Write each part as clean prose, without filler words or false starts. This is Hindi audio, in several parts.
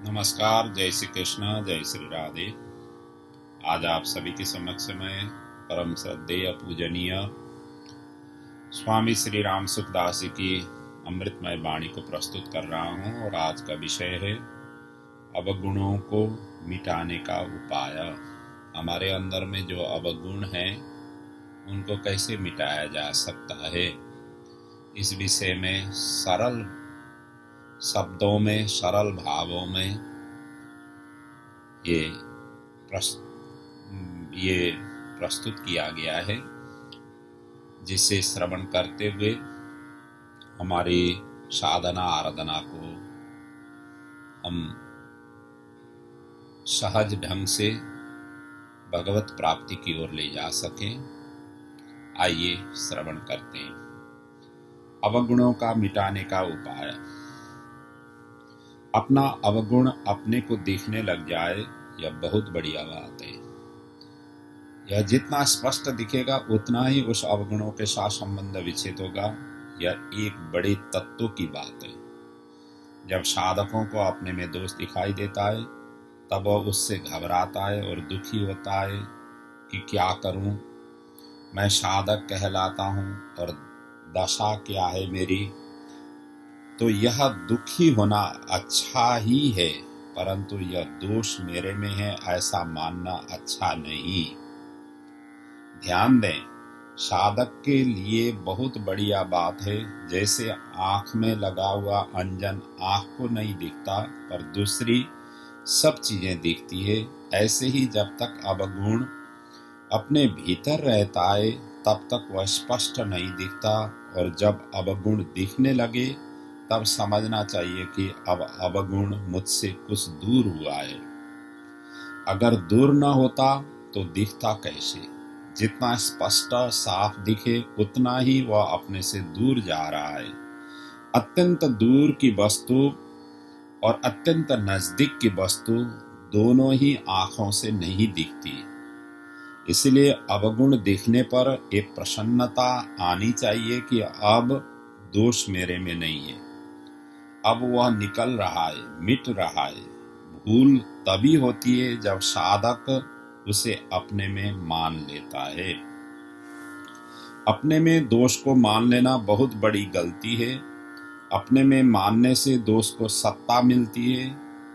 नमस्कार, जय श्री कृष्ण, जय श्री राधे। आज आप सभी के समक्ष मैं परम श्रद्धेय पूजनीय स्वामी श्री राम सुखदास जी की अमृतमय वाणी को प्रस्तुत कर रहा हूँ और आज का विषय है अवगुणों को मिटाने का उपाय। हमारे अंदर में जो अवगुण हैं उनको कैसे मिटाया जा सकता है, इस विषय में सरल शब्दों में, सरल भावों में ये प्रस्तुत किया गया है, जिसे श्रवण करते हुए हमारी साधना आराधना को हम सहज ढंग से भगवत प्राप्ति की ओर ले जा सकें। आइए श्रवण करते हैं। अवगुणों का मिटाने का उपाय। अपना अवगुण अपने को दिखने लग जाए, यह बहुत बढ़िया बात है। यह जितना स्पष्ट दिखेगा उतना ही उस अवगुणों के साथ संबंध विच्छेद होगा। यह एक बड़े तत्व की बात है। जब साधकों को अपने में दोष दिखाई देता है तब वह उससे घबराता है और दुखी होता है कि क्या करूं, मैं साधक कहलाता हूं और दशा क्या है मेरी। तो यह दुखी होना अच्छा ही है, परंतु यह दोष मेरे में है ऐसा मानना अच्छा नहीं। ध्यान दें, साधक के लिए बहुत बढ़िया बात है। जैसे आंख में लगा हुआ अंजन आंख को नहीं दिखता पर दूसरी सब चीजें दिखती है, ऐसे ही जब तक अवगुण अपने भीतर रहता है तब तक वह स्पष्ट नहीं दिखता, और जब अवगुण दिखने लगे तब समझना चाहिए कि अब अवगुण मुझसे कुछ दूर हुआ है। अगर दूर न होता तो दिखता कैसे? जितना स्पष्ट साफ दिखे उतना ही वह अपने से दूर जा रहा है। अत्यंत दूर की वस्तु और अत्यंत नजदीक की वस्तु दोनों ही आंखों से नहीं दिखती। इसलिए अवगुण दिखने पर एक प्रसन्नता आनी चाहिए कि अब दोष मेरे में नहीं है, अब वह निकल रहा है, मिट रहा है। भूल तभी होती है जब साधक उसे अपने में मान लेता है। अपने में दोष को मान लेना बहुत बड़ी गलती है। अपने में मानने से दोष को सत्ता मिलती है,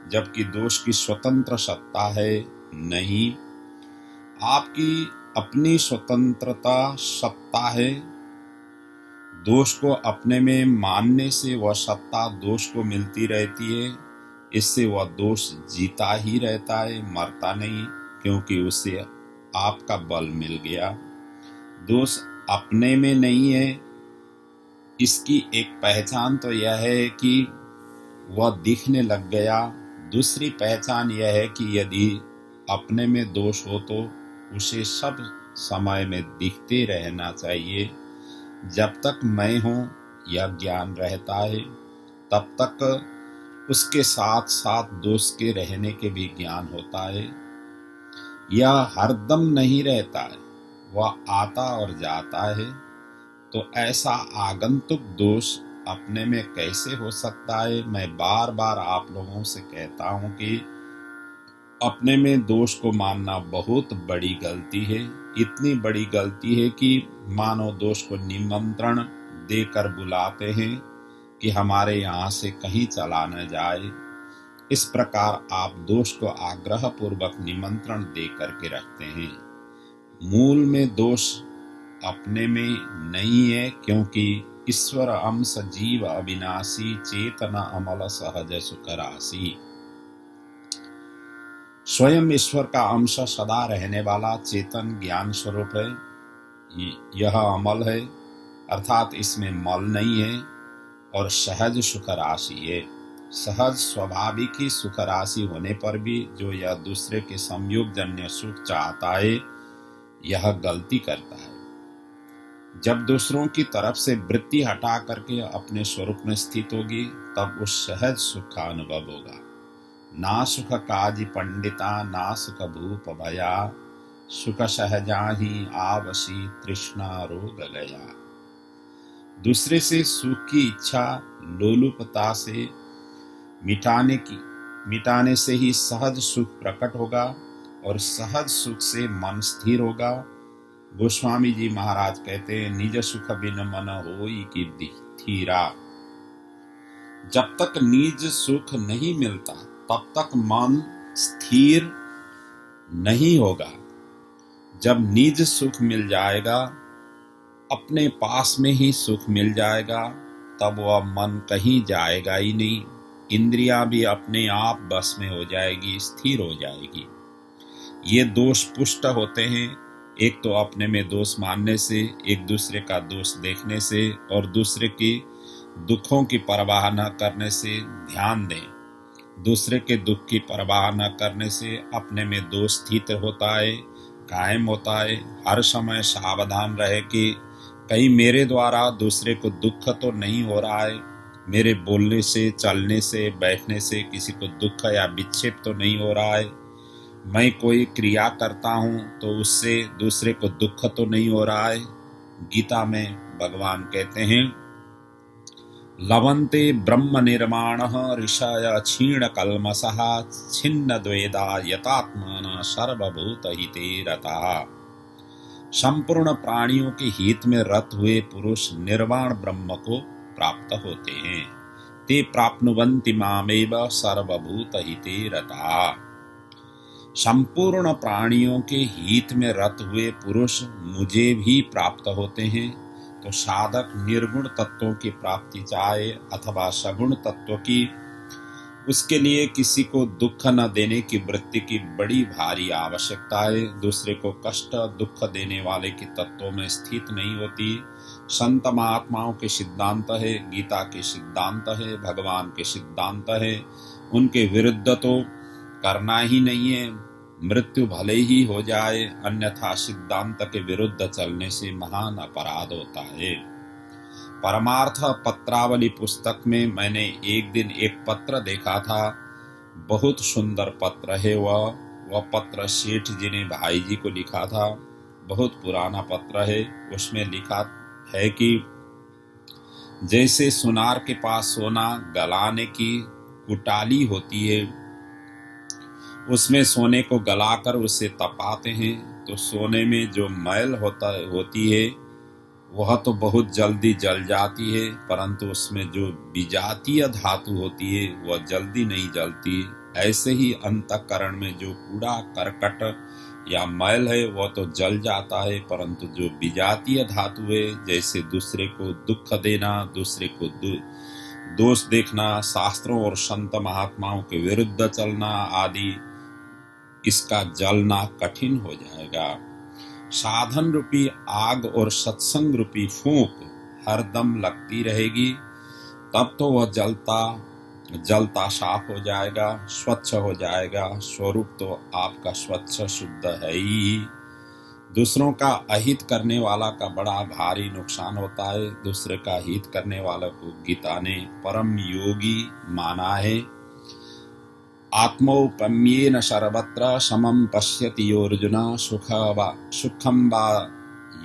जबकि दोष की स्वतंत्र सत्ता है नहीं। आपकी अपनी स्वतंत्रता सत्ता है। दोष को अपने में मानने से वह सत्ता दोष को मिलती रहती है। इससे वह दोष जीता ही रहता है, मरता नहीं, क्योंकि उसे आपका बल मिल गया। दोष अपने में नहीं है। इसकी एक पहचान तो यह है कि वह दिखने लग गया। दूसरी पहचान यह है कि यदि अपने में दोष हो तो उसे सब समय में दिखते रहना चाहिए। जब तक मैं हूँ यह ज्ञान रहता है, तब तक उसके साथ साथ दोष के रहने के भी ज्ञान होता है। यह हरदम नहीं रहता है, वह आता और जाता है। तो ऐसा आगंतुक दोष अपने में कैसे हो सकता है? मैं बार बार आप लोगों से कहता हूँ कि अपने में दोष को मानना बहुत बड़ी गलती है। इतनी बड़ी गलती है कि मानव दोष को निमंत्रण देकर बुलाते हैं कि हमारे यहाँ से कहीं चला न जाए। इस प्रकार आप दोष को आग्रह पूर्वक निमंत्रण दे करके रखते हैं। मूल में दोष अपने में नहीं है, क्योंकि ईश्वर अंश जीव अविनाशी, चेतना अमल सहज सुख राशि। स्वयं ईश्वर का अंश सदा रहने वाला चेतन ज्ञान स्वरूप है। यह अमल है, अर्थात इसमें मल नहीं है, और सहज सुख राशि है। सहज स्वाभाविक ही सुख राशि होने पर भी जो यह दूसरे के संयोग जन्य सुख चाहता है, यह गलती करता है। जब दूसरों की तरफ से वृत्ति हटा करके अपने स्वरूप में स्थित होगी तब उस सहज सुख का अनुभव होगा। ना सुख काज पंडिता, ना सुख भूप भया, सुख सहजाहि आवसी तृष्णा रोग गया। दूसरे से सुख की इच्छा लोलुपता से मिटाने की मिटाने से ही सहज सुख प्रकट होगा और सहज सुख से मन स्थिर होगा। गोस्वामी जी महाराज कहते हैं, निज सुख बिन मन होई की धीरा। जब तक निज सुख नहीं मिलता तब तक मन स्थिर नहीं होगा। जब निज सुख मिल जाएगा, अपने पास में ही सुख मिल जाएगा, तब वह मन कहीं जाएगा ही नहीं। इंद्रियां भी अपने आप बस में हो जाएगी, स्थिर हो जाएगी। ये दोष पुष्ट होते हैं, एक तो अपने में दोष मानने से, एक दूसरे का दोष देखने से और दूसरे की दुखों की परवाह न करने से। ध्यान दें, दूसरे के दुख की परवाह न करने से अपने में दोष स्थित होता है, कायम होता है। हर समय सावधान रहे कि कहीं मेरे द्वारा दूसरे को दुख तो नहीं हो रहा है, मेरे बोलने से, चलने से, बैठने से किसी को दुख या विक्षेप तो नहीं हो रहा है। मैं कोई क्रिया करता हूँ तो उससे दूसरे को दुख तो नहीं हो रहा है। गीता में भगवान कहते हैं, लवन्ते ब्रह्म निर्माण ऋषय क्षीण कल्मषः छिन्न द्वेदा यतात्मान सर्वभूत हिते रतः। संपूर्ण प्राणियों के हित में रत हुए पुरुष निर्वाण ब्रह्म को प्राप्त होते हैं। ते प्राप्नुवन्ति मामेव सर्वभूत हिते रतः। संपूर्ण प्राणियों के हित में रत हुए पुरुष मुझे भी प्राप्त होते हैं। तो साधक निर्गुण तत्वों की प्राप्ति चाहे अथवा सगुण तत्व की, उसके लिए किसी को दुख न देने की वृत्ति की बड़ी भारी आवश्यकता है। दूसरे को कष्ट दुख देने वाले के तत्वों में स्थित नहीं होती। संत महात्माओं के सिद्धांत है, गीता के सिद्धांत है, भगवान के सिद्धांत है, उनके विरुद्ध तो करना ही नहीं है। मृत्यु भले ही हो जाए, अन्यथा सिद्धांत के विरुद्ध चलने से महान अपराध होता है। परमार्थ पत्रावली पुस्तक में मैंने एक दिन एक पत्र देखा था, बहुत सुंदर पत्र है वह पत्र सेठ जी ने भाई जी को लिखा था। बहुत पुराना पत्र है। उसमें लिखा है कि जैसे सुनार के पास सोना गलाने की कुटाली होती है, उसमें सोने को गलाकर उसे तपाते हैं तो सोने में जो मैल होती है वह तो बहुत जल्दी जल जाती है, परंतु उसमें जो विजातीय धातु होती है वह जल्दी नहीं जलती। ऐसे ही अंतःकरण में जो कूड़ा करकट या मैल है वह तो जल जाता है, परंतु जो विजातीय धातु है, जैसे दूसरे को दुख देना, दूसरे को दोष देखना, शास्त्रों और संत महात्माओं के विरुद्ध चलना आदि, इसका जलना कठिन हो जाएगा। साधन रूपी आग और सत्संग रूपी फूंक हरदम लगती रहेगी, तब तो वह जलता साफ हो जाएगा, स्वच्छ हो जाएगा। स्वरूप तो आपका स्वच्छ शुद्ध है ही। दूसरों का अहित करने वाला का बड़ा भारी नुकसान होता है। दूसरे का हित करने वाला को गीता ने परम योगी माना है। आत्मौपम्येन सर्वत्र समं पश्यति यो अर्जुन सुखं वा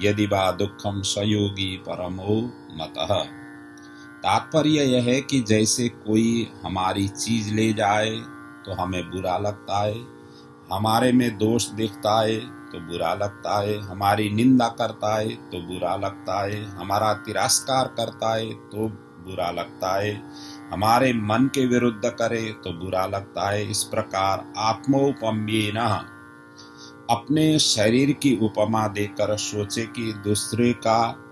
यदि वा दुखम सयोगी परमो मतः। तात्पर्य यह है कि जैसे कोई हमारी चीज ले जाए तो हमें बुरा लगता है, हमारे में दोष दिखता है तो बुरा लगता है, हमारी निंदा करता है तो बुरा लगता है, हमारा तिरस्कार करता है तो बुरा लगता है, हमारे मन के विरुद्ध करे तो बुरा लगता है। इस प्रकार आत्मोपम्येन, अपने शरीर की उपमा देकर सोचे कि दूसरे का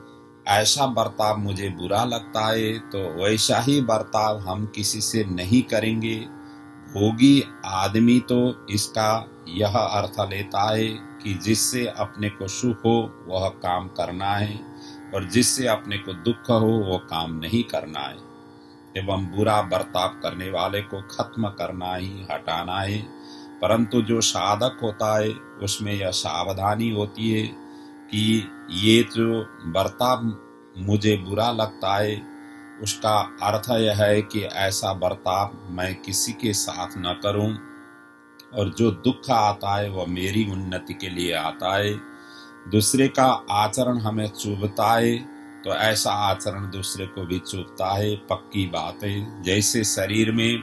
ऐसा बर्ताव मुझे बुरा लगता है तो वैसा ही बर्ताव हम किसी से नहीं करेंगे। भोगी आदमी तो इसका यह अर्थ लेता है कि जिससे अपने को सुख हो वह काम करना है और जिससे अपने को दुख हो वो काम नहीं करना है, एवं बुरा बर्ताव करने वाले को खत्म करना ही, हटाना है। परंतु जो साधक होता है उसमें यह सावधानी होती है कि ये जो बर्ताव मुझे बुरा लगता है उसका अर्थ यह है कि ऐसा बर्ताव मैं किसी के साथ न करूं, और जो दुख आता है वह मेरी उन्नति के लिए आता है। दूसरे का आचरण हमें चुभता है तो ऐसा आचरण दूसरे को भी चुभता है, पक्की बात है। जैसे शरीर में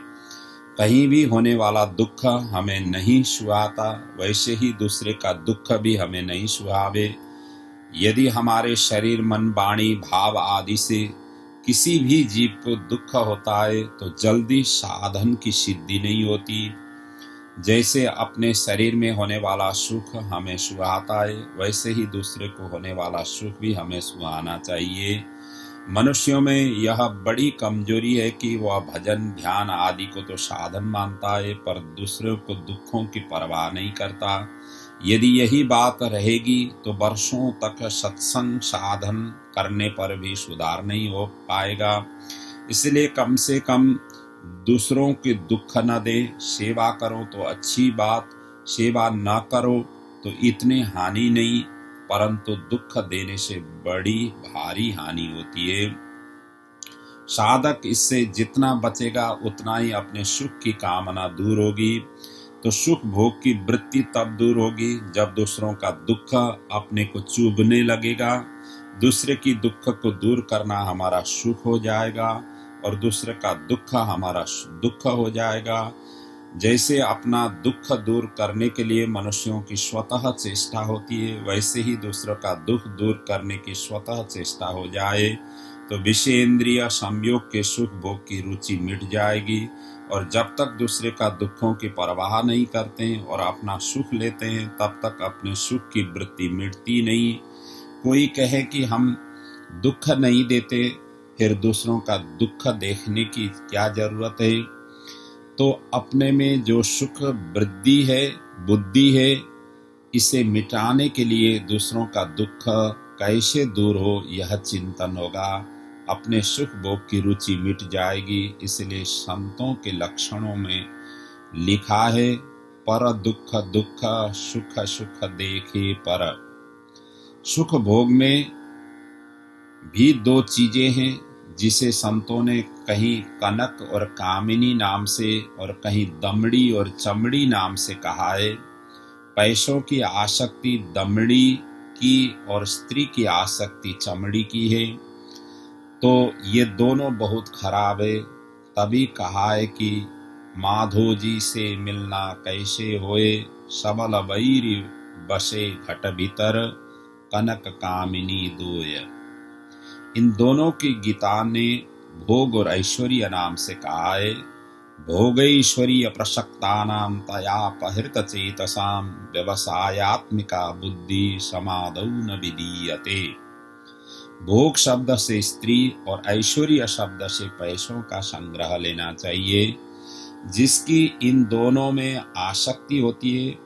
कहीं भी होने वाला दुख हमें नहीं सुहाता, वैसे ही दूसरे का दुख भी हमें नहीं सुहावे। यदि हमारे शरीर, मन, वाणी, भाव आदि से किसी भी जीव को दुख होता है तो जल्दी साधन की सिद्धि नहीं होती। जैसे अपने शरीर में होने वाला सुख हमें सुहाता है, वैसे ही दूसरे को होने वाला सुख भी हमें सुहाना चाहिए। मनुष्यों में यह बड़ी कमजोरी है कि वह भजन, ध्यान आदि को तो साधन मानता है, पर दूसरों को दुखों की परवाह नहीं करता। यदि यही बात रहेगी तो वर्षों तक सत्संग साधन करने पर भी सुधार नहीं हो पाएगा। इसलिए कम से कम दूसरों के दुख न दे। सेवा करो तो अच्छी बात, सेवा न करो तो इतनी हानि नहीं, परंतु दुख देने से बड़ी भारी हानि होती है। साधक इससे जितना बचेगा उतना ही अपने सुख की कामना दूर होगी। तो सुख भोग की वृत्ति तब दूर होगी जब दूसरों का दुख अपने को चुभने लगेगा। दूसरे की दुख को दूर करना हमारा सुख हो जाएगा और दूसरे का दुख हमारा दुख हो जाएगा। जैसे अपना दुख दूर करने के लिए मनुष्यों की स्वतः चेष्टा होती है, वैसे ही दूसरों का दुख दूर करने की स्वतः चेष्टा हो जाए तो विषयेंद्रिय संयोग के सुख भोग की रुचि मिट जाएगी। और जब तक दूसरे का दुखों की परवाह नहीं करते हैं और अपना सुख लेते हैं, तब तक अपने सुख की वृत्ति मिटती नहीं। कोई कहे कि हम दुख नहीं देते, फिर दूसरों का दुख देखने की क्या जरूरत है। तो अपने में जो सुख वृद्धि है, बुद्धि है, इसे मिटाने के लिए दूसरों का दुख कैसे दूर हो यह चिंतन होगा। अपने सुख भोग की रुचि मिट जाएगी। इसलिए संतों के लक्षणों में लिखा है, पर दुख दुख सुख सुख देखे पर। सुख भोग में भी दो चीजें हैं जिसे संतों ने कहीं कनक और कामिनी नाम से और कहीं दमड़ी और चमड़ी नाम से कहा है। पैसों की आसक्ति दमड़ी की और स्त्री की आसक्ति चमड़ी की है। तो ये दोनों बहुत खराब है। तभी कहा है कि माधो जी से मिलना कैसे होए, सबल बैरी बसे घट भीतर, कनक कामिनी दोय। इन दोनों की गीता ने भोग और ऐश्वर्य नाम से कहा है। भोगैश्वर्य प्रसक्तानां तया पहृत चेतसां, व्यवसायात्मिका बुद्धि समादौ न विदीयते। भोग शब्द से स्त्री और ऐश्वर्य शब्द से पैसों का संग्रह लेना चाहिए। जिसकी इन दोनों में आसक्ति होती है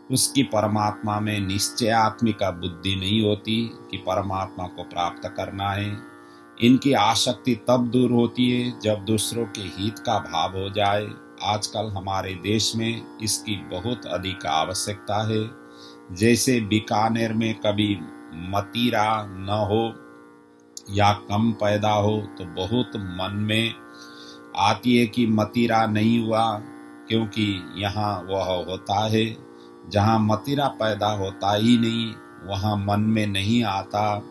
उसकी परमात्मा में निश्चयात्मिका बुद्धि नहीं होती कि परमात्मा को प्राप्त करना है। इनकी आसक्ति तब दूर होती है जब दूसरों के हित का भाव हो जाए। आजकल हमारे देश में इसकी बहुत अधिक आवश्यकता है। जैसे बीकानेर में कभी मदिरा न हो या कम पैदा हो तो बहुत मन में आती है कि मदिरा नहीं हुआ, क्योंकि यहाँ वह होता है। जहाँ मदिरा पैदा होता ही नहीं वहाँ मन में नहीं आता।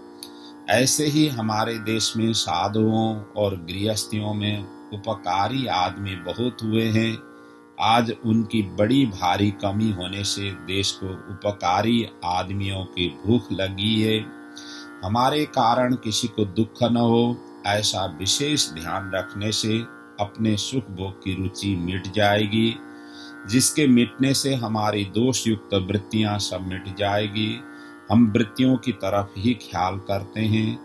ऐसे ही हमारे देश में साधुओं और गृहस्थियों में उपकारी आदमी बहुत हुए हैं। आज उनकी बड़ी भारी कमी होने से देश को उपकारी आदमियों की भूख लगी है। हमारे कारण किसी को दुख न हो, ऐसा विशेष ध्यान रखने से अपने सुख भोग की रुचि मिट जाएगी। जिसके मिटने से हमारी दोष युक्त वृत्तियां सब मिट जाएगी। हम वृत्तियों की तरफ ही ख्याल करते हैं,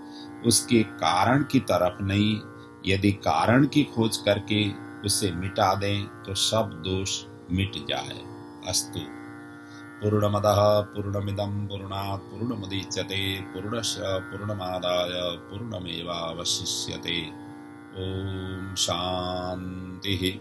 उसके कारण की तरफ नहीं। यदि कारण की खोज करके उसे मिटा दें तो सब दोष मिट जाए। अस्तु। पूर्णमदः पूर्णमिदं पूर्णात् पूर्णमुदच्यते पूर्णस्य पूर्णमादाय पूर्णमेवावशिष्यते। ओम शांति।